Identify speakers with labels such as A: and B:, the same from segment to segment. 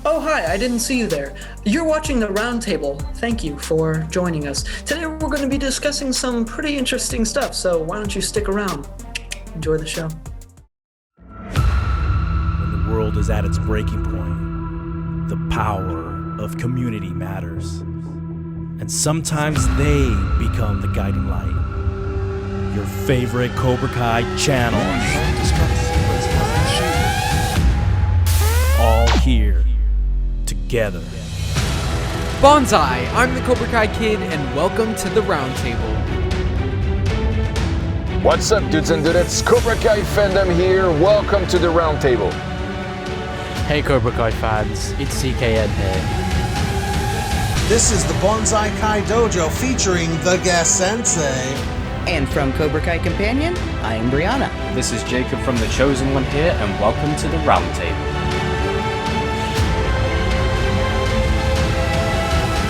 A: Oh, hi, I didn't see you there. You're watching the Roundtable. Thank you for joining us. Today we're going to be discussing some pretty interesting stuff, so why don't you stick around? Enjoy the show.
B: When the world is at its breaking point, the power of community matters. And sometimes they become the guiding light. Your favorite Cobra Kai channel. All here, together.
C: Bonsai, I'm the Cobra Kai Kid, and welcome to the Roundtable.
D: What's up, dudes and dudettes? Cobra Kai fandom here. Welcome to the Roundtable.
E: Hey Cobra Kai fans, it's CKN here.
F: This is the Bonsai Kai Dojo featuring the guest sensei.
G: And from Cobra Kai Companion, I am Brianna.
E: This is Jacob from The Chosen One here, and welcome to the Roundtable.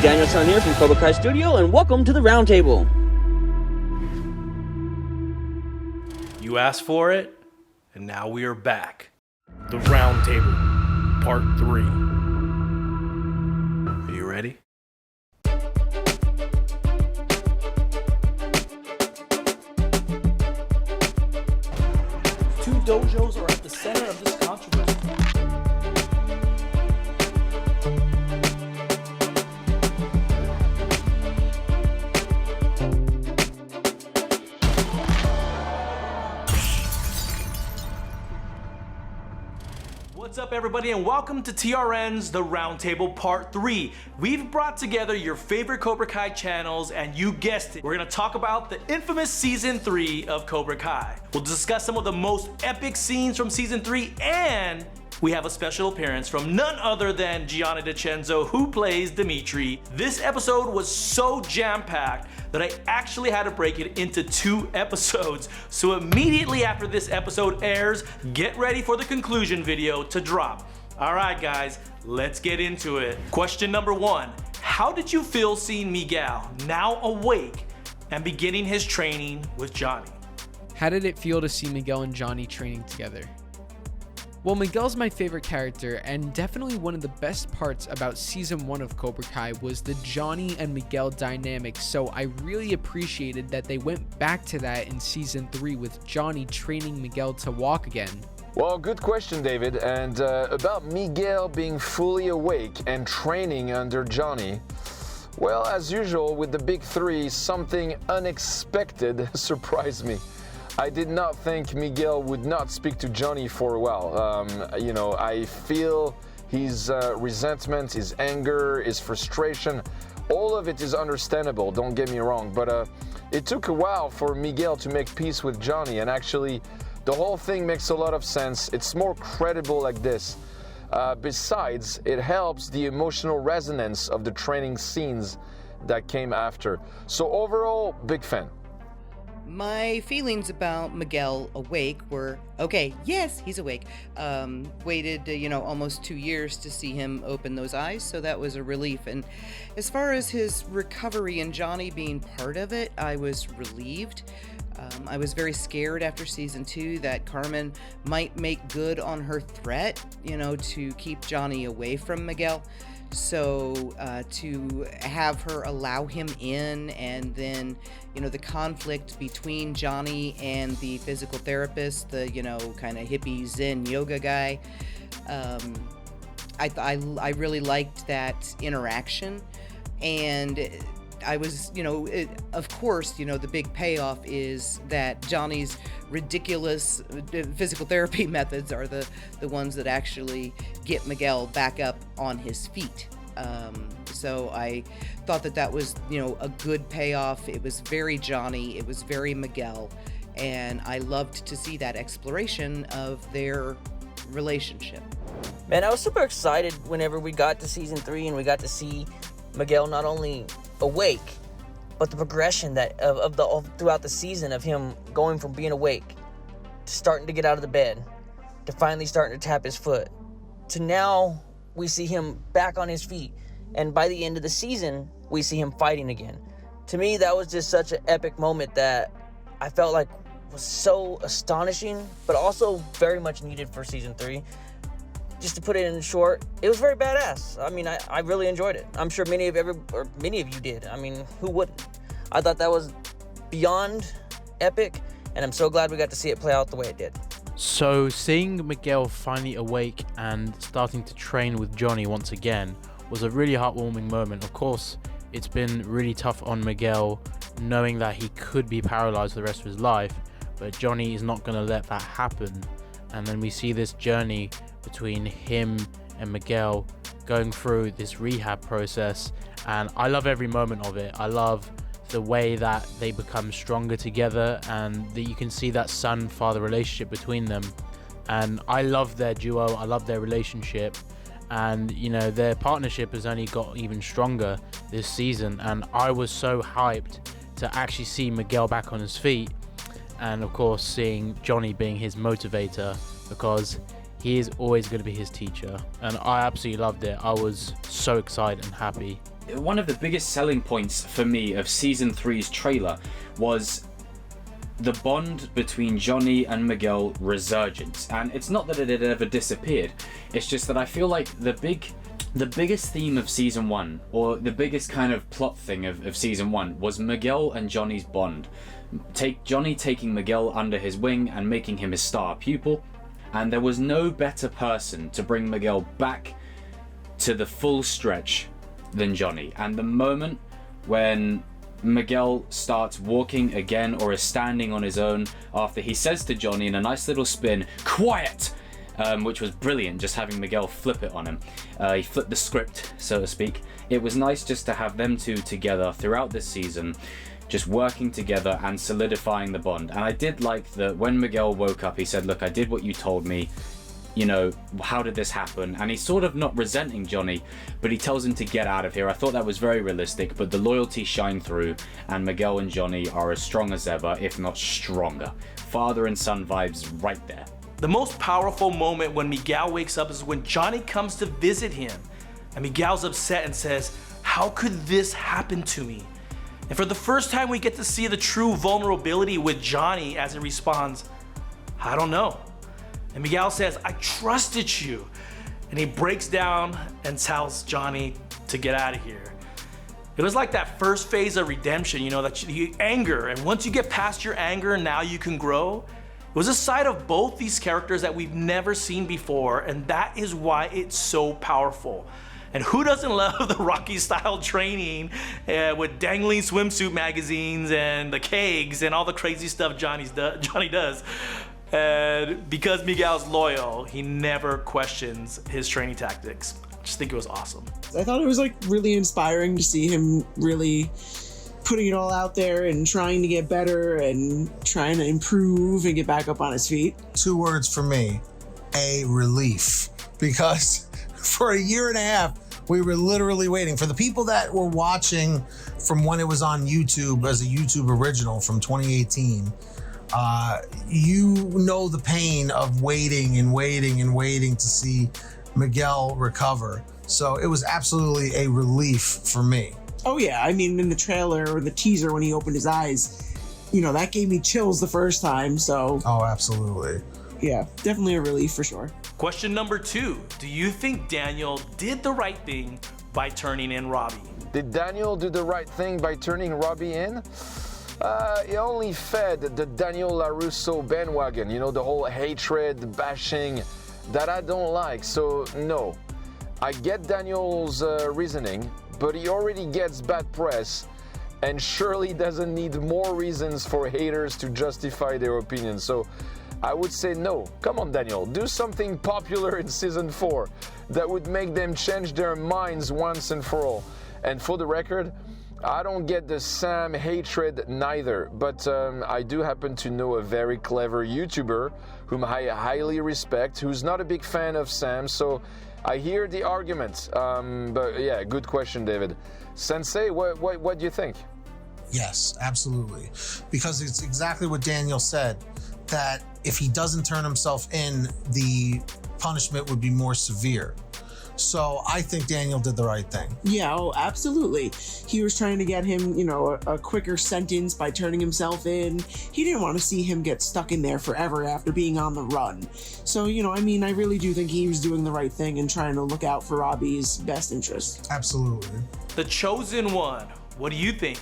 H: Daniel-san here from Cobra Kai Studio, and welcome to the Roundtable.
B: You asked for it, and now we are back. The Roundtable, Part 3. Are you ready? Two dojos are at the center of this controversy. What's up, everybody, and welcome to TRN's The Roundtable Part 3. We've brought together your favorite Cobra Kai channels, and you guessed it, we're gonna talk about the infamous Season 3 of Cobra Kai. We'll discuss some of the most epic scenes from Season 3, and we have a special appearance from none other than Gianni DiCenzo, who plays Dimitri. This episode was so jam-packed that I actually had to break it into 2 episodes. So immediately after this episode airs, get ready for the conclusion video to drop. All right, guys, let's get into it. Question number 1, how did you feel seeing Miguel, now awake, and beginning his training with Johnny?
C: How did it feel to see Miguel and Johnny training together? Well, Miguel's my favorite character, and definitely one of the best parts about Season 1 of Cobra Kai was the Johnny and Miguel dynamic, so I really appreciated that they went back to that in Season 3 with Johnny training Miguel to walk again.
D: Well, good question, David. And about Miguel being fully awake and training under Johnny, well, as usual with the big 3, something unexpected surprised me. I did not think Miguel would not speak to Johnny for a while. I feel his resentment, his anger, his frustration, all of it is understandable, don't get me wrong, but it took a while for Miguel to make peace with Johnny, and actually the whole thing makes a lot of sense. It's more credible like this. Besides, it helps the emotional resonance of the training scenes that came after. So overall, big fan.
G: My feelings about Miguel awake were, okay, yes, he's awake. Waited, almost 2 years to see him open those eyes, so that was a relief. And as far as his recovery and Johnny being part of it, I was relieved. I was very scared after Season 2 that Carmen might make good on her threat, to keep Johnny away from Miguel. So to have her allow him in, and then the conflict between Johnny and the physical therapist, the kind of hippie Zen yoga guy, I really liked that interaction. And I was, of course, the big payoff is that Johnny's ridiculous physical therapy methods are the ones that actually get Miguel back up on his feet. So I thought that was, a good payoff. It was very Johnny, it was very Miguel, and I loved to see that exploration of their relationship.
I: Man, I was super excited whenever we got to Season 3 and we got to see Miguel not only awake, but the progression that throughout the season of him going from being awake to starting to get out of the bed to finally starting to tap his foot to now we see him back on his feet, and by the end of the season we see him fighting again. To me, that was just such an epic moment that I felt like was so astonishing, but also very much needed for Season 3. just to put it in short, it was very badass. I mean, I really enjoyed it. I'm sure many of you did. I mean, who wouldn't? I thought that was beyond epic, and I'm so glad we got to see it play out the way it did.
E: So seeing Miguel finally awake and starting to train with Johnny once again was a really heartwarming moment. Of course, it's been really tough on Miguel knowing that he could be paralyzed for the rest of his life, but Johnny is not going to let that happen. And then we see this journey between him and Miguel going through this rehab process, and I love every moment of it. I love the way that they become stronger together, and that you can see that son-father relationship between them. And I love their duo, I love their relationship, and you know, their partnership has only got even stronger this season. And I was so hyped to actually see Miguel back on his feet, and of course seeing Johnny being his motivator, because he is always going to be his teacher. And I absolutely loved it. I was so excited and happy.
J: One of the biggest selling points for me of season 3's trailer was the bond between Johnny and Miguel resurgence. And it's not that it had ever disappeared, it's just that I feel like the biggest theme of season 1, or the biggest kind of plot thing of season 1, was Miguel and Johnny's bond. Johnny taking Miguel under his wing and making him his star pupil, and there was no better person to bring Miguel back to the full stretch than Johnny. And the moment when Miguel starts walking again, or is standing on his own, after he says to Johnny in a nice little spin, "Quiet!" Which was brilliant, just having Miguel flip it on him. He flipped the script, so to speak. It was nice just to have them two together throughout this season, just working together and solidifying the bond. And I did like that when Miguel woke up, he said, "Look, I did what you told me. You know, how did this happen?" And he's sort of not resenting Johnny, but he tells him to get out of here. I thought that was very realistic, but the loyalty shined through, and Miguel and Johnny are as strong as ever, if not stronger. Father and son vibes right there.
B: The most powerful moment when Miguel wakes up is when Johnny comes to visit him, and Miguel's upset and says, "How could this happen to me?" And for the first time, we get to see the true vulnerability with Johnny as he responds, "I don't know." And Miguel says, "I trusted you." And he breaks down and tells Johnny to get out of here. It was like that first phase of redemption, you know, that you anger, and once you get past your anger, now you can grow. It was a side of both these characters that we've never seen before, and that is why it's so powerful. And who doesn't love the Rocky style training with dangling swimsuit magazines and the kegs and all the crazy stuff Johnny does. And because Miguel's loyal, he never questions his training tactics. I just think it was awesome.
K: I thought it was like really inspiring to see him really putting it all out there and trying to get better and trying to improve and get back up on his feet.
F: 2 words for me: a relief. Because for a year and a half, we were literally waiting. For the people that were watching from when it was on YouTube as a YouTube original from 2018, you know the pain of waiting and waiting and waiting to see Miguel recover. So it was absolutely a relief for me.
K: Oh yeah, I mean, in the trailer or the teaser when he opened his eyes, you know, that gave me chills the first time, so.
F: Oh, absolutely.
K: Yeah, definitely a relief for sure.
B: Question number 2, do you think Daniel did the right thing by turning in Robbie?
D: Did Daniel do the right thing by turning Robbie in? He only fed the Daniel LaRusso bandwagon, you know, the whole hatred, bashing that I don't like. So no, I get Daniel's reasoning, but he already gets bad press and surely doesn't need more reasons for haters to justify their opinion. So I would say no. Come on, Daniel, do something popular in season 4 that would make them change their minds once and for all. And for the record, I don't get the Sam hatred neither, but I do happen to know a very clever YouTuber whom I highly respect, who's not a big fan of Sam, so I hear the argument. But yeah, good question, David. Sensei, what do you think?
F: Yes, absolutely. Because it's exactly what Daniel said, that if he doesn't turn himself in, the punishment would be more severe. So I think Daniel did the right thing.
K: Yeah, oh, absolutely. He was trying to get him, a quicker sentence by turning himself in. He didn't want to see him get stuck in there forever after being on the run. So, I really do think he was doing the right thing and trying to look out for Robbie's best interest.
F: Absolutely.
B: The chosen one. What do you think?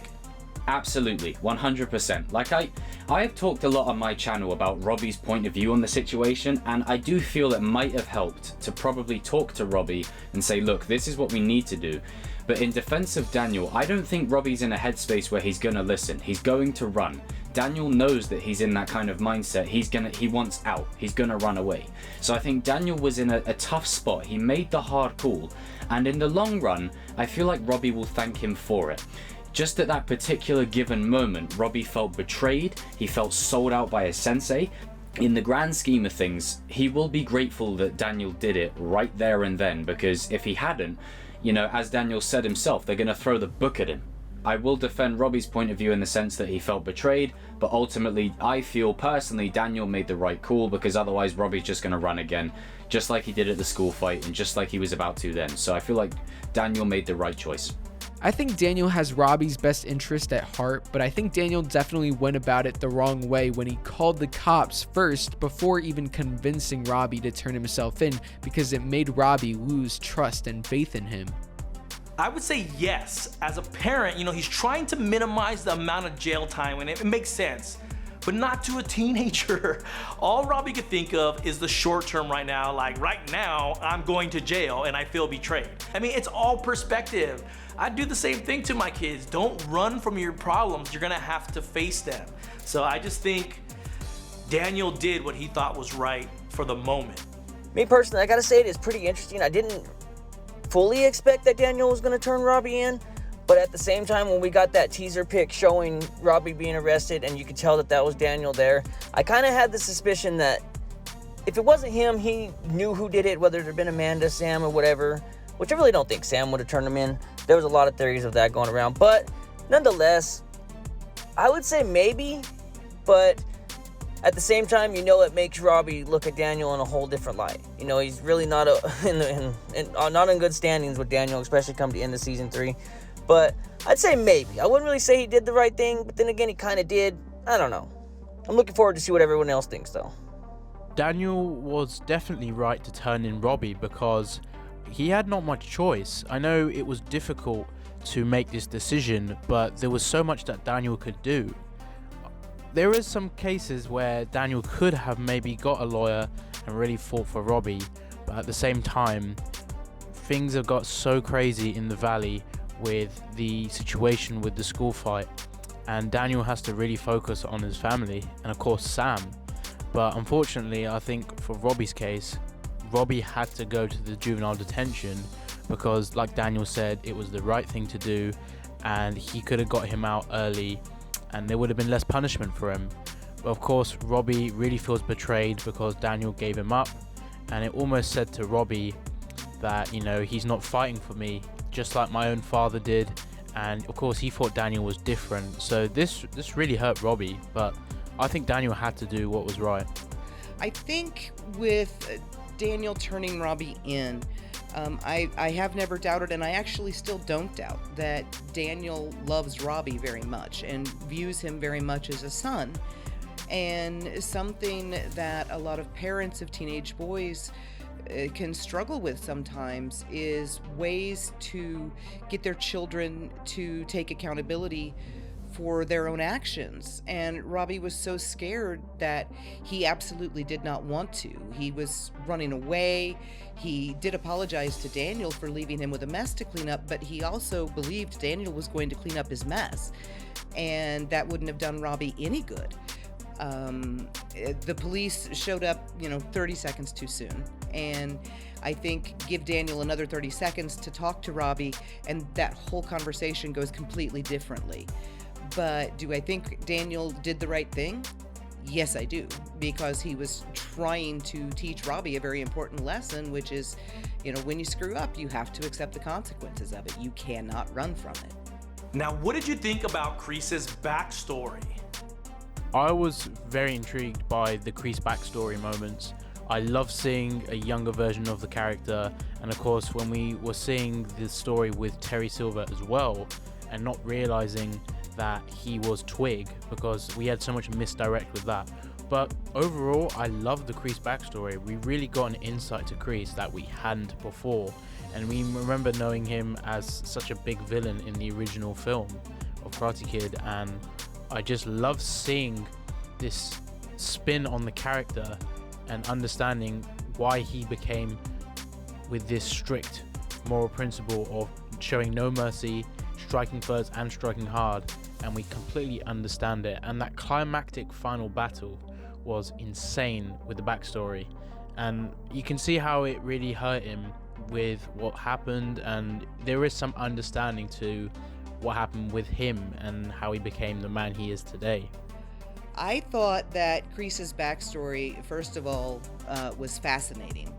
J: Absolutely, 100%. Like I have talked a lot on my channel about Robbie's point of view on the situation, and I do feel it might have helped to probably talk to Robbie and say, look, this is what we need to do. But in defense of Daniel, I don't think Robbie's in a headspace where he's gonna listen. He's going to run. Daniel knows that he's in that kind of mindset. He wants out. He's gonna run away. So I think Daniel was in a tough spot. He made the hard call, and in the long run, I feel like Robbie will thank him for it. Just at that particular given moment, Robbie felt betrayed, he felt sold out by his sensei. In the grand scheme of things, he will be grateful that Daniel did it right there and then, because if he hadn't, as Daniel said himself, they're gonna throw the book at him. I will defend Robbie's point of view in the sense that he felt betrayed, but ultimately I feel personally Daniel made the right call, because otherwise Robbie's just gonna run again, just like he did at the school fight and just like he was about to then. So I feel like Daniel made the right choice.
C: I think Daniel has Robbie's best interest at heart, but I think Daniel definitely went about it the wrong way when he called the cops first before even convincing Robbie to turn himself in, because it made Robbie lose trust and faith in him.
B: I would say yes. As a parent, he's trying to minimize the amount of jail time, and it makes sense. But not to a teenager. All Robbie could think of is the short term right now. Like, right now, I'm going to jail and I feel betrayed. I mean, it's all perspective. I do the same thing to my kids. Don't run from your problems. You're gonna have to face them. So I just think Daniel did what he thought was right for the moment.
I: Me personally, I gotta say it is pretty interesting. I didn't fully expect that Daniel was gonna turn Robbie in. But at the same time, when we got that teaser pic showing Robbie being arrested and you could tell that was Daniel there, I kind of had the suspicion that if it wasn't him, he knew who did it, whether it had been Amanda, Sam, or whatever, which I really don't think Sam would have turned him in. There was a lot of theories of that going around. But nonetheless, I would say maybe, but at the same time, it makes Robbie look at Daniel in a whole different light. He's really not not in good standings with Daniel, especially come to the end of season 3. But I'd say maybe. I wouldn't really say he did the right thing, but then again, he kind of did. I don't know. I'm looking forward to see what everyone else thinks, though.
E: Daniel was definitely right to turn in Robbie because he had not much choice. I know it was difficult to make this decision, but there was so much that Daniel could do. There is some cases where Daniel could have maybe got a lawyer and really fought for Robbie, but at the same time, things have got so crazy in the valley with the situation with the school fight, and Daniel has to really focus on his family and of course Sam. But unfortunately, I think for Robbie's case, Robbie had to go to the juvenile detention because, like Daniel said, it was the right thing to do, and he could have got him out early and there would have been less punishment for him. But of course, Robbie really feels betrayed because Daniel gave him up, and it almost said to Robbie that, he's not fighting for me, just like my own father did. And of course, he thought Daniel was different. So this really hurt Robbie, but I think Daniel had to do what was right.
G: I think with Daniel turning Robbie in, I have never doubted, and I actually still don't doubt, that Daniel loves Robbie very much and views him very much as a son. And something that a lot of parents of teenage boys can struggle with sometimes is ways to get their children to take accountability for their own actions. And Robbie was so scared that he absolutely did not want to. He was running away. He did apologize to Daniel for leaving him with a mess to clean up, but he also believed Daniel was going to clean up his mess, and that wouldn't have done Robbie any good. The police showed up, 30 seconds too soon. And I think give Daniel another 30 seconds to talk to Robbie, and that whole conversation goes completely differently. But do I think Daniel did the right thing? Yes, I do, because he was trying to teach Robbie a very important lesson, which is, when you screw up, you have to accept the consequences of it. You cannot run from it.
B: Now, what did you think about Kreese's backstory?
E: I was very intrigued by the Kreese backstory moments. I love seeing a younger version of the character, and of course when we were seeing the story with Terry Silver as well, and not realizing that he was Twig, because we had so much misdirect with that. But overall, I love the Kreese backstory. We really got an insight to Kreese that we hadn't before, and we remember knowing him as such a big villain in the original film of Karate Kid, and I just love seeing this spin on the character and understanding why he became with this strict moral principle of showing no mercy, striking first and striking hard, and we completely understand it. And that climactic final battle was insane with the backstory, and you can see how it really hurt him with what happened, and there is some understanding to what happened with him and how he became the man he is today.
G: I thought that Kreese's backstory, first of all, was fascinating.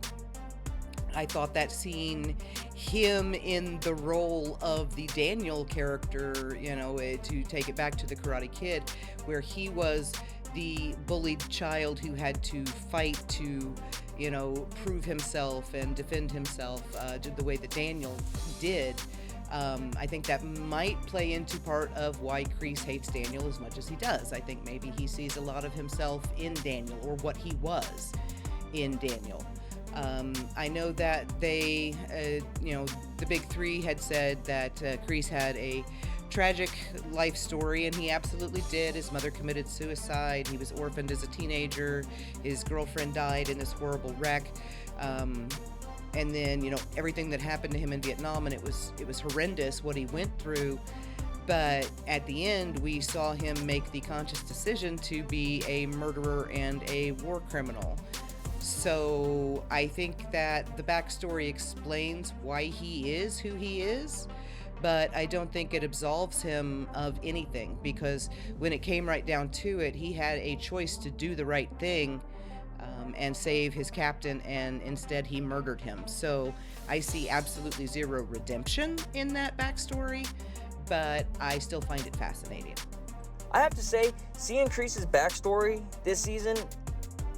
G: I thought that seeing him in the role of the Daniel character, to take it back to the Karate Kid, where he was the bullied child who had to fight to, prove himself and defend himself, the way that Daniel did. I think that might play into part of why Kreese hates Daniel as much as he does. I think maybe he sees a lot of himself in Daniel, or what he was in Daniel. I know that they, the big three had said that Kreese had a tragic life story, and he absolutely did. His mother committed suicide. He was orphaned as a teenager. His girlfriend died in this horrible wreck. And then, everything that happened to him in Vietnam, and it was horrendous what he went through. But at the end, we saw him make the conscious decision to be a murderer and a war criminal. So I think that the backstory explains why he is who he is, but I don't think it absolves him of anything, because when it came right down to it, he had a choice to do the right thing and save his captain, and instead he murdered him. So I see absolutely zero redemption in that backstory, but I still find it fascinating.
I: I have to say, seeing Kreese's backstory this season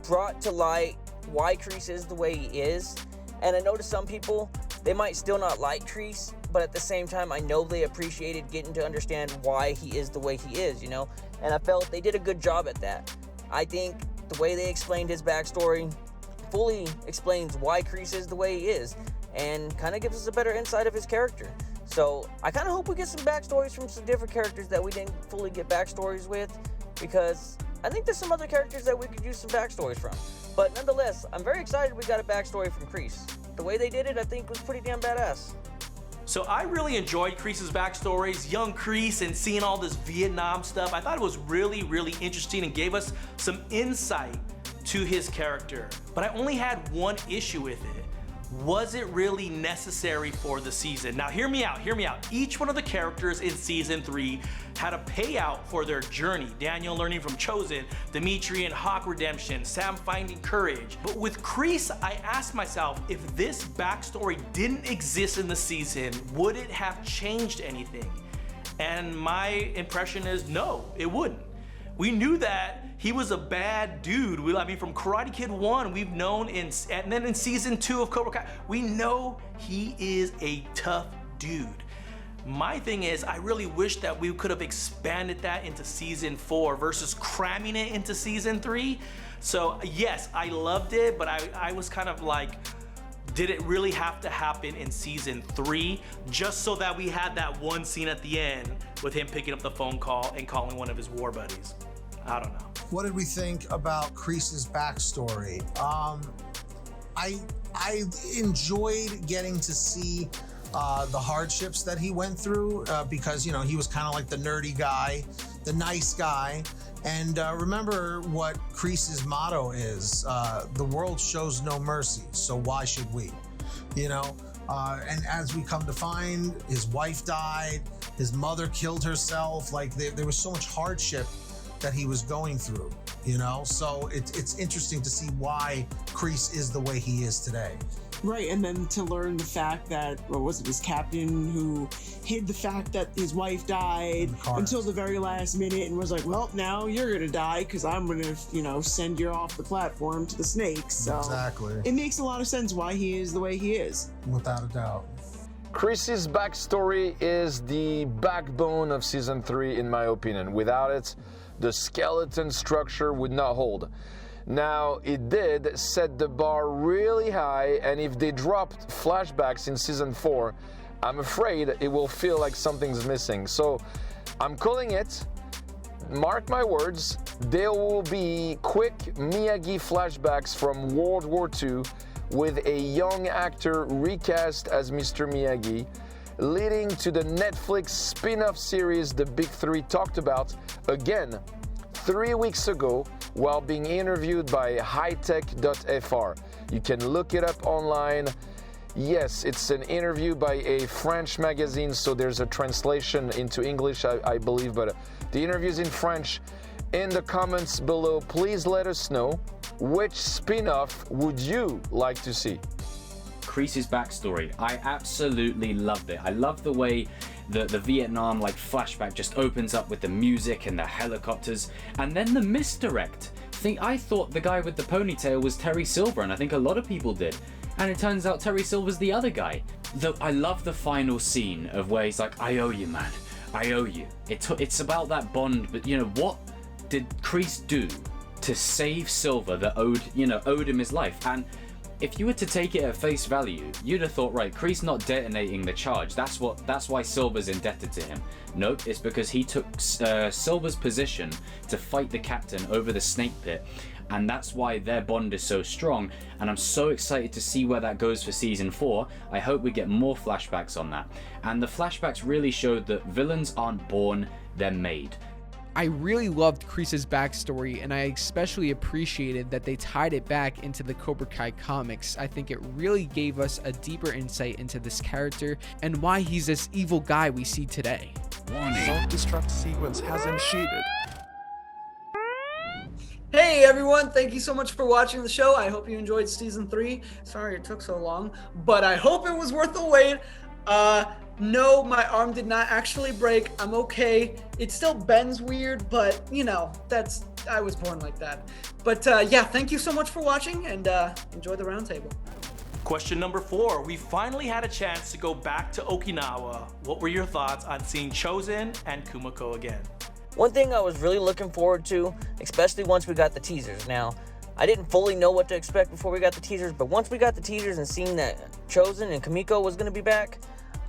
I: brought to light why Kreese is the way he is. And I know to some people, they might still not like Kreese, but at the same time, I know they appreciated getting to understand why he is the way he is, And I felt they did a good job at that. I think the way they explained his backstory fully explains why Kreese is the way he is, and kind of gives us a better insight of his character. So I kind of hope we get some backstories from some different characters that we didn't fully get backstories with, because I think there's some other characters that we could use some backstories from. But nonetheless, I'm very excited we got a backstory from Kreese. The way they did it, I think, was pretty damn badass.
B: So I really enjoyed Kreese's backstories, young Kreese, and seeing all this Vietnam stuff. I thought it was really, really interesting and gave us some insight to his character. But I only had one issue with it. Was it really necessary for the season? Now hear me out. Each one of the characters in season 3 had a payout for their journey. Daniel learning from Chosen, Dimitri and Hawk redemption, Sam finding courage. But with Kreese, I asked myself, if this backstory didn't exist in the season, would it have changed anything? And my impression is no, it wouldn't. We knew that he was a bad dude. From Karate Kid 1, we've known, and then in season 2 of Cobra Kai, we know he is a tough dude. My thing is, I really wish that we could have expanded that into season 4 versus cramming it into season 3. So yes, I loved it, but I was kind of like, did it really have to happen in season 3 just so that we had that one scene at the end with him picking up the phone call and calling one of his war buddies? I don't know.
F: What did we think about Kreese's backstory? I enjoyed getting to see the hardships that he went through because, he was kind of like the nerdy guy, the nice guy. And remember what Kreese's motto is, the world shows no mercy, so why should we? And as we come to find, his wife died, his mother killed herself, there was so much hardship that he was going through, so it's interesting to see why Kreese is the way he is today.
K: Right, and then to learn the fact that, what was it, his captain who hid the fact that his wife died until the very last minute and was like, well, now you're gonna die because I'm gonna, send you off the platform to the snakes. So
F: Exactly.
K: it makes a lot of sense why he is the way he is.
F: Without a doubt.
D: Chris's backstory is the backbone of season 3, in my opinion. Without it, the skeleton structure would not hold. Now, it did set the bar really high, and if they dropped flashbacks in season 4, I'm afraid it will feel like something's missing. So, I'm calling it, mark my words, there will be quick Miyagi flashbacks from World War II with a young actor recast as Mr. Miyagi, leading to the Netflix spin-off series the Big 3 talked about, again, 3 weeks ago, while being interviewed by hightech.fr. You can look it up online. Yes, it's an interview by a French magazine, so there's a translation into English, I believe, but the interview's in French. In the comments below, please let us know which spin-off would you like to see?
J: Kreese's backstory, I absolutely loved it. I love the way the Vietnam flashback just opens up with the music and the helicopters, and then the misdirect. I thought the guy with the ponytail was Terry Silver, and I think a lot of people did. And it turns out Terry Silver's the other guy. I love the final scene of where he's like, I owe you, man. I owe you. It's about that bond, but what did Kreese do to save Silver that owed him his life? And if you were to take it at face value, you'd have thought, right, Kreese not detonating the charge, that's why Silver's indebted to him. Nope, it's because he took Silver's position to fight the captain over the snake pit, and that's why their bond is so strong, and I'm so excited to see where that goes for season 4. I hope we get more flashbacks on that. And the flashbacks really showed that villains aren't born, they're made.
C: I really loved Kreese's backstory, and I especially appreciated that they tied it back into the Cobra Kai comics. I think it really gave us a deeper insight into this character and why he's this evil guy we see today.
L: Self-destruct sequence has initiated.
A: Hey everyone, thank you so much for watching the show. I hope you enjoyed season 3. Sorry it took so long, but I hope it was worth the wait. No, my arm did not actually break. I'm okay. It still bends weird, but I was born like that. But yeah, thank you so much for watching, and enjoy the roundtable.
B: Question number 4. We finally had a chance to go back to Okinawa. What were your thoughts on seeing Chosen and Kumiko again?
I: One thing I was really looking forward to, especially once we got the teasers. Now, I didn't fully know what to expect before we got the teasers, but once we got the teasers and seeing that Chosen and Kumiko was going to be back,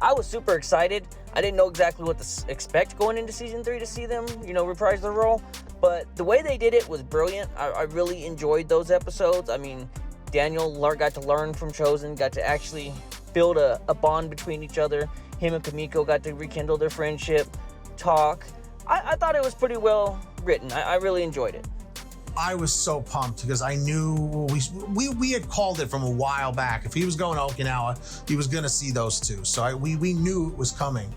I: I was super excited. I didn't know exactly what to expect going into season 3 to see them, reprise their role. But the way they did it was brilliant. I really enjoyed those episodes. I mean, Daniel got to learn from Chosen, got to actually build a bond between each other. Him and Kumiko got to rekindle their friendship, talk. I thought it was pretty well written. I really enjoyed it.
F: I was so pumped because I knew we had called it from a while back. If he was going to Okinawa, he was going to see those two. So we knew it was coming,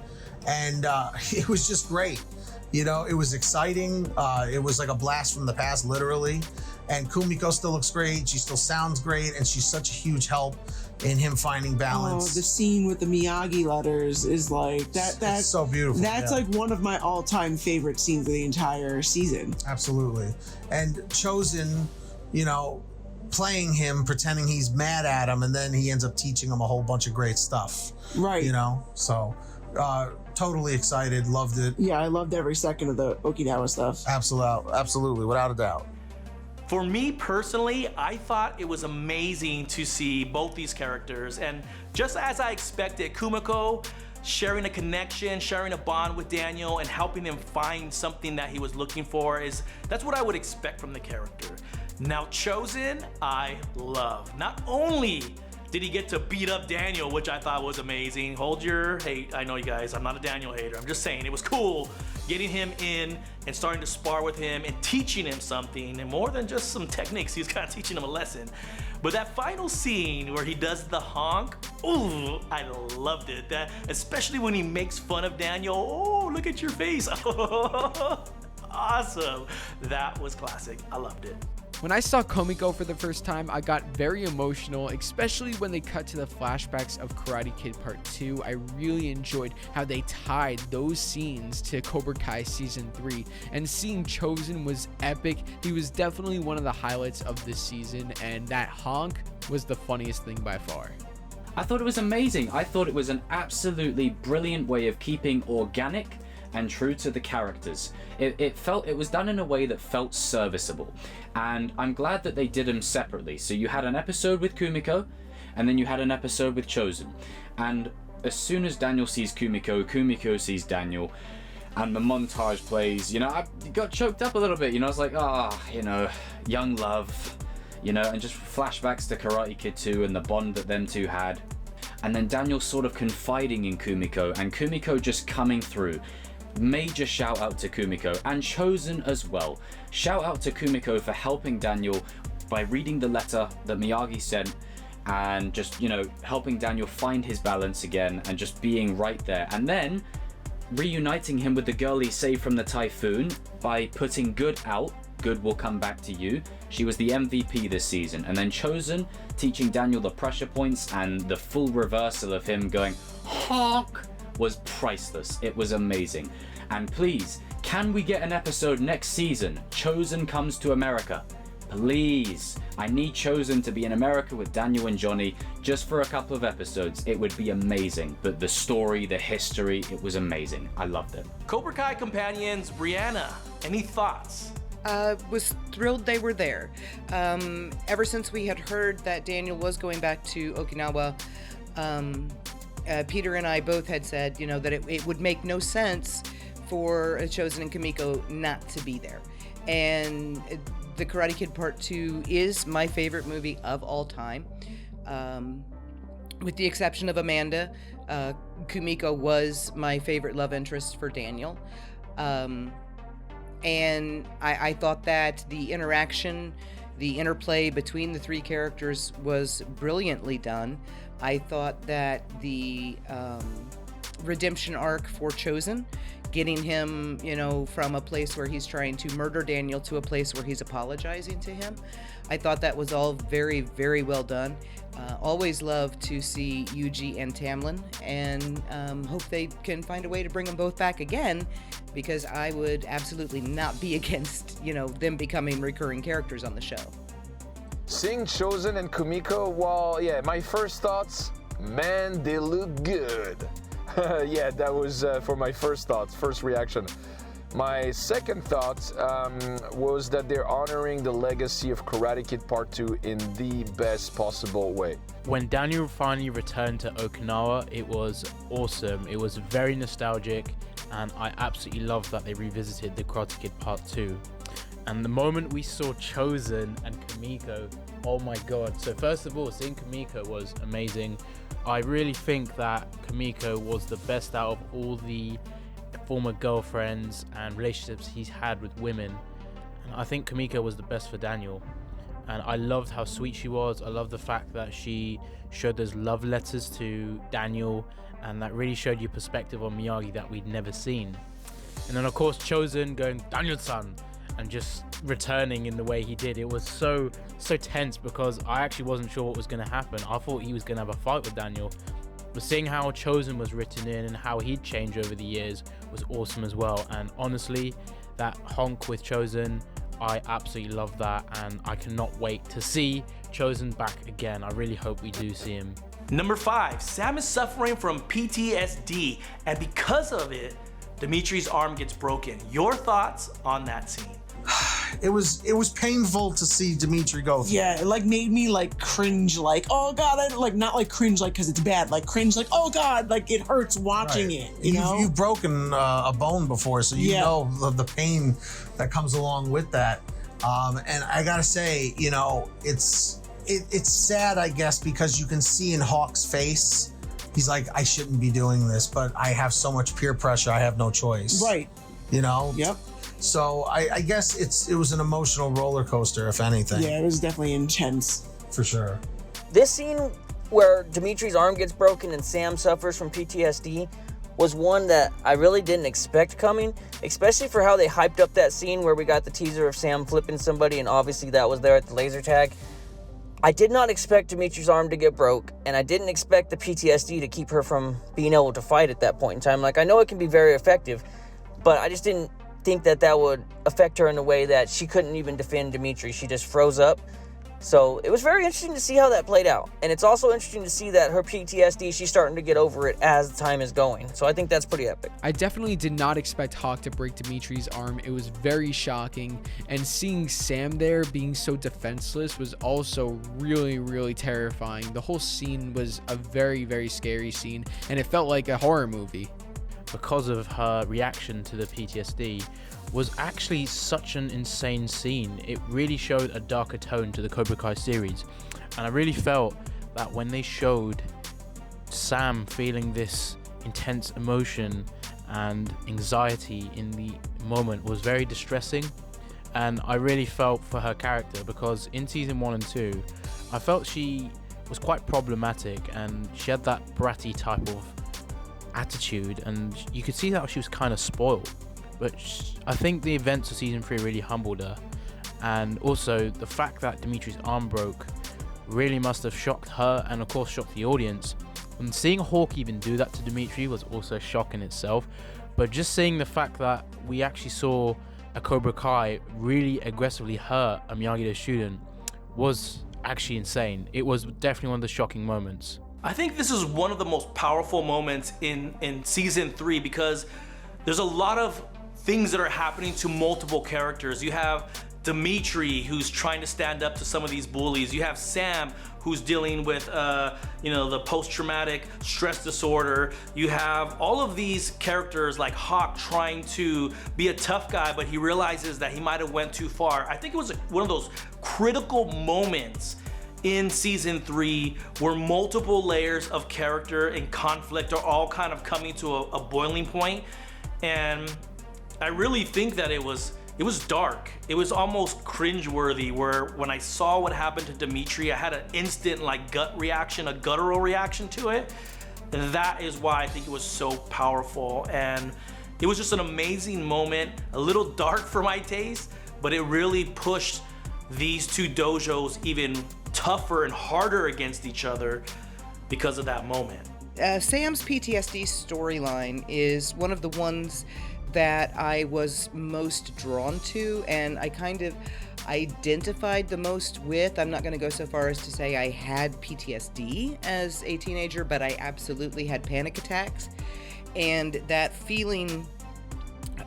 F: and it was just great. It was exciting. It was like a blast from the past, literally. And Kumiko still looks great. She still sounds great, and she's such a huge help in him finding balance.
K: Oh, the scene with the Miyagi letters is like that. That's
F: so beautiful.
K: That's like one of my all-time favorite scenes of the entire season.
F: Absolutely. And Chosen, playing him, pretending he's mad at him, and then he ends up teaching him a whole bunch of great stuff.
K: Right.
F: So totally excited. Loved it.
K: Yeah, I loved every second of the Okinawa stuff.
F: Absolutely, without a doubt.
B: For me personally, I thought it was amazing to see both these characters, and just as I expected, Kumiko sharing a connection, sharing a bond with Daniel, and helping him find something that he was looking for that's what I would expect from the character. Now Chosen, I love. Not only did he get to beat up Daniel, which I thought was amazing. Hold your hate. I know you guys, I'm not a Daniel hater. I'm just saying it was cool getting him in and starting to spar with him and teaching him something, and more than just some techniques, he's kind of teaching him a lesson. But that final scene where he does the honk, ooh, I loved it. Especially when he makes fun of Daniel. Oh, look at your face. Awesome. That was classic. I loved it.
C: When I saw Komiko for the first time, I got very emotional, especially when they cut to the flashbacks of Karate Kid Part 2. I really enjoyed how they tied those scenes to Cobra Kai Season 3, and seeing Chosen was epic. He was definitely one of the highlights of this season, and that honk was the funniest thing by far.
J: I thought it was amazing. I thought it was an absolutely brilliant way of keeping organic and true to the characters. It was done in a way that felt serviceable, and I'm glad that they did them separately. So you had an episode with Kumiko, and then you had an episode with Chosen, and as soon as Daniel sees Kumiko, Kumiko sees Daniel, and the montage plays, I got choked up a little bit. I was like, young love, and just flashbacks to Karate Kid 2 and the bond that them two had, and then Daniel sort of confiding in Kumiko, and Kumiko just coming through. Major shout out to Kumiko, and Chosen as well. Shout out to Kumiko for helping Daniel by reading the letter that Miyagi sent, and just helping Daniel find his balance again, and just being right there, and then reuniting him with the girl he saved from the typhoon by putting Good out. Good will come back to you. She was the MVP this season. And then Chosen teaching Daniel the pressure points, and the full reversal of him going honk was priceless. It was amazing. And please, can we get an episode next season? Chosen comes to America. Please. I need Chosen to be in America with Daniel and Johnny just for a couple of episodes. It would be amazing. The story, the history, it was amazing. I loved it.
B: Cobra Kai companions, Brianna, any thoughts?
G: Was thrilled they were there. Ever since we had heard that Daniel was going back to Okinawa, Peter and I both had said, that it would make no sense for Chosen and Kamiko not to be there. And The Karate Kid Part 2 is my favorite movie of all time. With the exception of Amanda, Kumiko was my favorite love interest for Daniel. And I thought that the interaction, the interplay between the three characters was brilliantly done. I thought that the redemption arc for Chosen, getting him, from a place where he's trying to murder Daniel to a place where he's apologizing to him, I thought that was all very, very well done. Always love to see Yuji and Tamlin, and hope they can find a way to bring them both back again, because I would absolutely not be against, them becoming recurring characters on the show.
D: Seeing Chosen and Kumiko, well, yeah, my first thoughts, man, they look good. Yeah, that was for my first reaction. My second thought was that they're honoring the legacy of Karate Kid Part 2 in the best possible way.
E: When Daniel finally returned to Okinawa, it was awesome. It was very nostalgic, and I absolutely loved that they revisited the Karate Kid Part 2. And the moment we saw Chosen and Kamiko, oh my god. So first of all, seeing Kamiko was amazing. I really think that Kamiko was the best out of all the former girlfriends and relationships he's had with women. And I think Kamiko was the best for Daniel. And I loved how sweet she was. I loved the fact that she showed those love letters to Daniel, and that really showed you perspective on Miyagi that we'd never seen. And then of course Chosen going, Daniel-san, and just returning in the way he did. It was so tense, because I actually wasn't sure what was going to happen. I thought he was going to have a fight with Daniel. But seeing how Chosen was written in and how he'd changed over the years was awesome as well. And honestly, that honk with Chosen, I absolutely love that, and I cannot wait to see Chosen back again. I really hope we do see him.
B: Number 5, Sam is suffering from PTSD, and because of it, Dimitri's arm gets broken. Your thoughts on that scene?
F: It was painful to see Dimitri go through.
K: Yeah, it made me cringe, oh god, not cringe because it's bad, cringe oh god, it hurts watching it.
F: You've broken a bone before, so you know the pain that comes along with that. And I gotta say, it's sad, I guess, because you can see in Hawk's face, he's like, I shouldn't be doing this, but I have so much peer pressure, I have no choice.
K: Right.
F: Yep. So I guess it was an emotional roller coaster, if anything.
K: Yeah, it was definitely intense.
F: For sure.
I: This scene where Dimitri's arm gets broken and Sam suffers from PTSD was one that I really didn't expect coming, especially for how they hyped up that scene where we got the teaser of Sam flipping somebody, and obviously that was there at the laser tag. I did not expect Dimitri's arm to get broke, and I didn't expect the PTSD to keep her from being able to fight at that point in time. Like, I know it can be very effective, but I just didn't think that would affect her in a way that she couldn't even defend Dimitri. She just froze up. So it was very interesting to see how that played out. And it's also interesting to see that her PTSD, she's starting to get over it as time is going. So I think that's pretty epic.
C: I definitely did not expect Hawk to break Dimitri's arm. It was very shocking. And seeing Sam there being so defenseless was also really, really terrifying. The whole scene was a very, very scary scene, and it felt like a horror movie.
E: Because of her reaction to the PTSD, was actually such an insane scene. It really showed a darker tone to the Cobra Kai series, and I really felt that when they showed Sam feeling this intense emotion and anxiety in the moment was very distressing, and I really felt for her character, because in season 1 and 2 I felt she was quite problematic and she had that bratty type of attitude, and you could see that she was kind of spoiled. But I think the events of season 3 really humbled her, and also the fact that Dimitri's arm broke really must have shocked her, and of course shocked the audience. And seeing Hawk even do that to Dimitri was also a shock in itself, but just seeing the fact that we actually saw a Cobra Kai really aggressively hurt a Miyagi-Do student was actually insane. It was definitely one of the shocking moments.
B: I think this is one of the most powerful moments in season 3, because there's a lot of things that are happening to multiple characters. You have Dimitri, who's trying to stand up to some of these bullies. You have Sam, who's dealing with the post-traumatic stress disorder. You have all of these characters like Hawk trying to be a tough guy, but he realizes that he might have went too far. I think it was one of those critical moments in season 3 where multiple layers of character and conflict are all kind of coming to a boiling point. And I really think that it was dark. It was almost cringeworthy, where when I saw what happened to Dimitri, I had an instant gut reaction, a guttural reaction to it. And that is why I think it was so powerful. And it was just an amazing moment, a little dark for my taste, but it really pushed these two dojos even tougher and harder against each other because of that moment.
G: Sam's PTSD storyline is one of the ones that I was most drawn to, and I kind of identified the most with. I'm not going to go so far as to say I had PTSD as a teenager, but I absolutely had panic attacks, and that feeling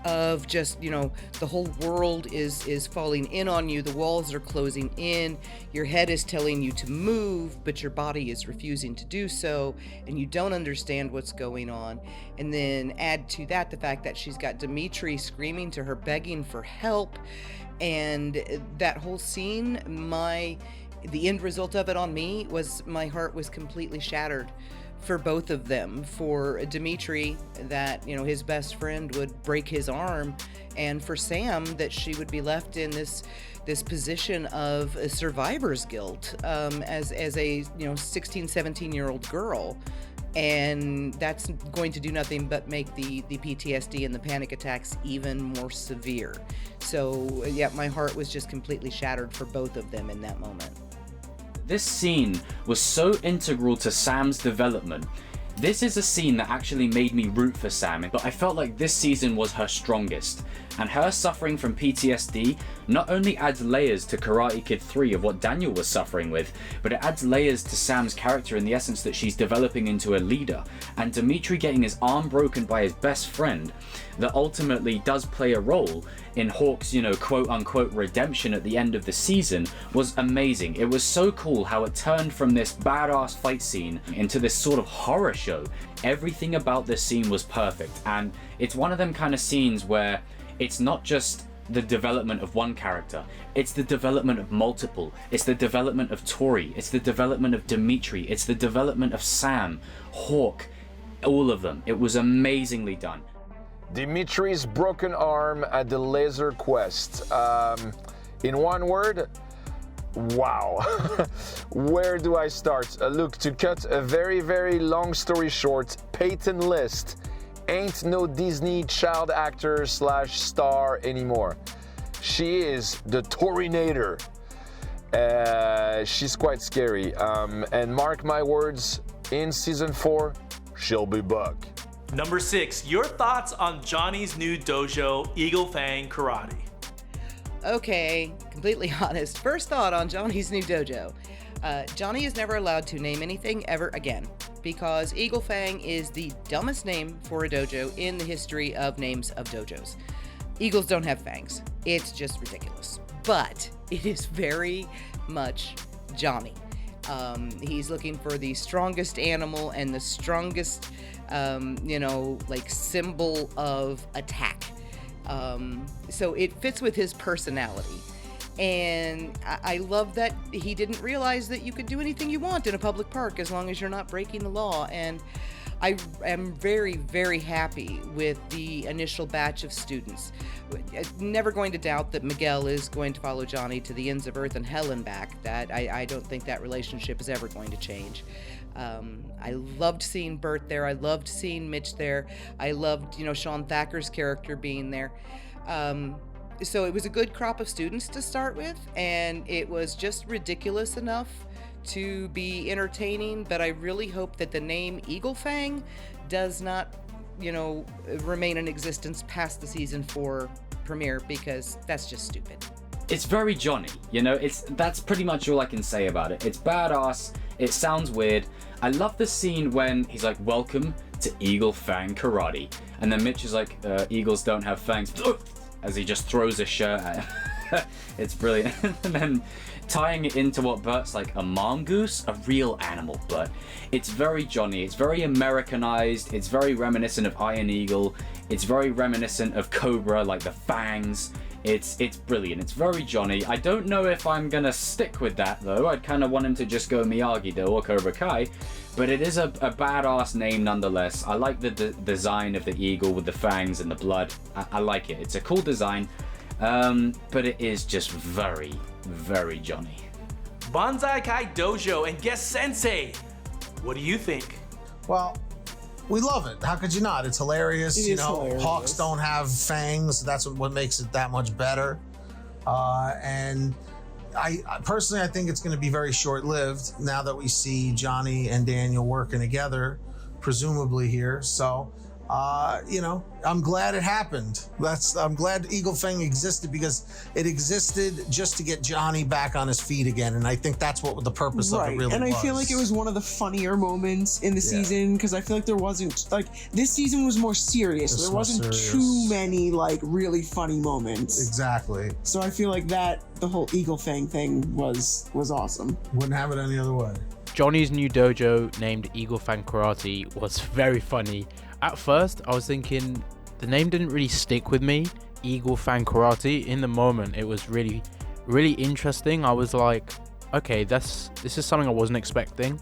G: of just, the whole world is falling in on you, the walls are closing in, your head is telling you to move, but your body is refusing to do so, and you don't understand what's going on. And then add to that the fact that she's got Dimitri screaming to her, begging for help, and that whole scene, the end result of it on me was my heart was completely shattered for both of them. For Dimitri, that his best friend would break his arm, and for Sam, that she would be left in this position of a survivor's guilt as a 16, 17-year-old girl. And that's going to do nothing but make the PTSD and the panic attacks even more severe. So yeah, my heart was just completely shattered for both of them in that moment.
J: This scene was so integral to Sam's development. This is a scene that actually made me root for Sam, but I felt like this season was her strongest. And her suffering from PTSD not only adds layers to Karate Kid 3 of what Daniel was suffering with, but it adds layers to Sam's character in the essence that she's developing into a leader. And Dimitri getting his arm broken by his best friend, that ultimately does play a role in Hawk's, quote unquote redemption at the end of the season, was amazing. It was so cool how it turned from this badass fight scene into this sort of horror show. Everything about this scene was perfect, and it's one of them kind of scenes where it's not just the development of one character, it's the development of multiple, it's the development of Tori, it's the development of Dimitri, it's the development of Sam, Hawk, all of them. It was amazingly done.
D: Dimitri's broken arm at the laser quest. In one word, wow. Where do I start? Look, to cut a very, very long story short, Peyton List ain't no Disney child actor / star anymore. She is the Torinator. She's quite scary. And mark my words, in season 4, she'll be back.
B: Number 6, your thoughts on Johnny's new dojo, Eagle Fang Karate.
G: Okay, completely honest. First thought on Johnny's new dojo. Johnny is never allowed to name anything ever again because Eagle Fang is the dumbest name for a dojo in the history of names of dojos. Eagles don't have fangs. It's just ridiculous. But it is very much Johnny. He's looking for the strongest animal and the strongest, symbol of attack. So it fits with his personality. And I love that he didn't realize that you could do anything you want in a public park as long as you're not breaking the law. And I am very, very happy with the initial batch of students. Never going to doubt that Miguel is going to follow Johnny to the ends of earth and hell and back. That I don't think that relationship is ever going to change. I loved seeing Bert there. I loved seeing Mitch there. I loved, Sean Thacker's character being there. So it was a good crop of students to start with, and it was just ridiculous enough to be entertaining, but I really hope that the name Eagle Fang does not, remain in existence past the season 4 premiere, because that's just stupid.
J: It's very Johnny, that's pretty much all I can say about it. It's badass, it sounds weird. I love the scene when he's like, welcome to Eagle Fang Karate. And then Mitch is like, eagles don't have fangs. As he just throws a shirt at him. It's brilliant. And then tying it into what Bert's like, a mongoose, a real animal, but it's very Johnny. It's very Americanized. It's very reminiscent of Iron Eagle. It's very reminiscent of Cobra, like the fangs. It's brilliant. It's very Johnny. I don't know if I'm gonna stick with that though. I'd kind of want him to just go Miyagi-Do or Cobra Kai, but it is a badass name nonetheless. I like the design of the eagle with the fangs and the blood. I like it. It's a cool design, but it is just very, very Johnny.
B: Banzai Kai Dojo and Guest Sensei, what do you think?
F: Well, we love it. How could you not? It's hilarious.
K: Hilarious.
F: Hawks don't have fangs. That's what makes it that much better. And I personally, I think it's going to be very short-lived now that we see Johnny and Daniel working together, presumably here. So, I'm glad it happened. I'm glad Eagle Fang existed, because it existed just to get Johnny back on his feet again. And I think that's what the purpose of it really was.
K: And I feel like it was one of the funnier moments in the season, because I feel like there wasn't, this season was more serious. There wasn't too many, really funny moments.
F: Exactly.
K: So I feel like the whole Eagle Fang thing was awesome.
F: Wouldn't have it any other way.
E: Johnny's new dojo named Eagle Fang Karate was very funny. At first, I was thinking the name didn't really stick with me, Eagle Fang Karate. In the moment, it was really, really interesting. I was like, okay, this is something I wasn't expecting.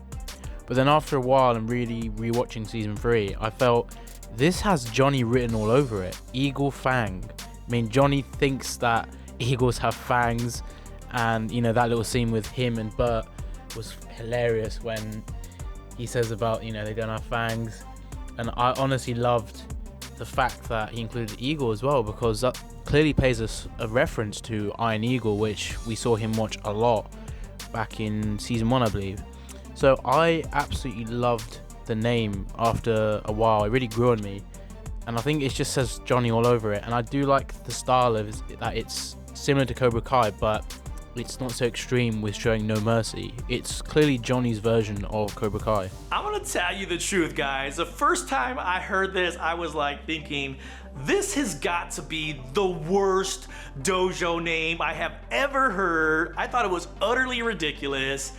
E: But then after a while and really rewatching season 3, I felt this has Johnny written all over it. Eagle Fang. I mean, Johnny thinks that eagles have fangs, and that little scene with him and Bert was hilarious when he says about they don't have fangs. And I honestly loved the fact that he included Eagle as well, because that clearly pays us a reference to Iron Eagle, which we saw him watch a lot back in season 1, I believe. So I absolutely loved the name after a while. It really grew on me, and I think it just says Johnny all over it. And I do like the style of that. It's similar to Cobra Kai, but it's not so extreme with showing no mercy. It's clearly Johnny's version of Cobra Kai.
B: I'm gonna tell you the truth, guys. The first time I heard this, I was thinking, this has got to be the worst dojo name I have ever heard. I thought it was utterly ridiculous.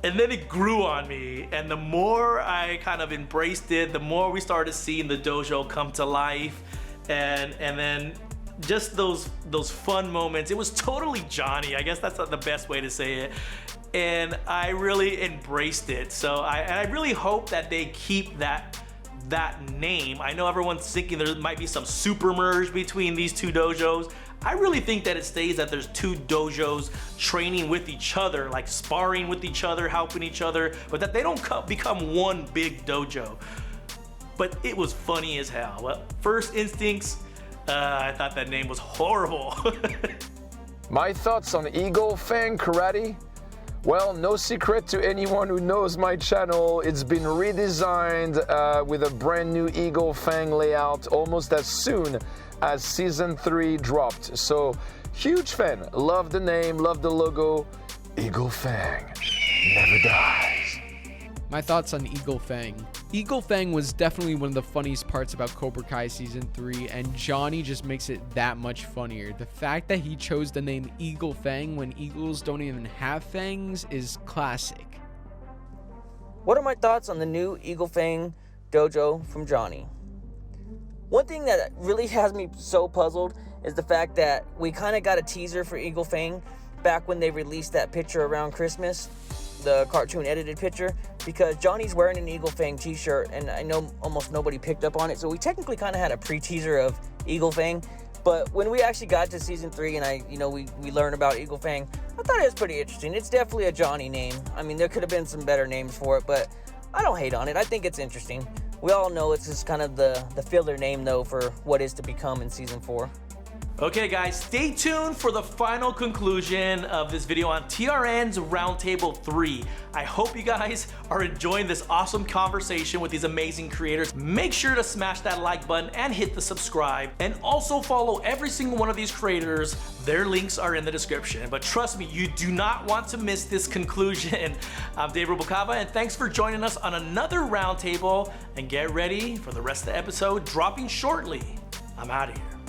B: And then it grew on me, and the more I kind of embraced it, the more we started seeing the dojo come to life, and then just those fun moments. It was totally Johnny. I guess that's not the best way to say it. And I really embraced it. So I really hope that they keep that name. I know everyone's thinking there might be some super merge between these two dojos. I really think that it stays that there's two dojos training with each other, like sparring with each other, helping each other, but that they don't become one big dojo. but it was funny as hell. Well, first instincts, I thought that name was horrible.
D: My thoughts on Eagle Fang Karate? Well, no secret to anyone who knows my channel, it's been redesigned with a brand new Eagle Fang layout almost as soon as Season 3 dropped. So, huge fan. Love the name, love the logo. Eagle Fang never dies.
C: My thoughts on Eagle Fang. Eagle Fang was definitely one of the funniest parts about Cobra Kai Season 3, and Johnny just makes it that much funnier. The fact that he chose the name Eagle Fang when eagles don't even have fangs is classic.
I: What are my thoughts on the new Eagle Fang dojo from Johnny? One thing that really has me so puzzled is the fact that we kind of got a teaser for Eagle Fang back when they released that picture around Christmas, the cartoon edited picture, because Johnny's wearing an Eagle Fang t-shirt and I know almost nobody picked up on it, so we technically kind of had a pre-teaser of Eagle Fang. But when we actually got to Season 3 and we learned about Eagle Fang, I thought it was pretty interesting. It's definitely a Johnny name. I mean, there could have been some better names for it, but I don't hate on it. I think it's interesting. We all know it's just kind of the filler name though for what is to become in Season 4.
B: Okay guys, stay tuned for the final conclusion of this video on TRN's Roundtable 3. I hope you guys are enjoying this awesome conversation with these amazing creators. Make sure to smash that like button and hit the subscribe, and also follow every single one of these creators. Their links are in the description. But trust me, you do not want to miss this conclusion. I'm Dave Rubalcaba, and thanks for joining us on another Roundtable, and get ready for the rest of the episode dropping shortly. I'm out of here.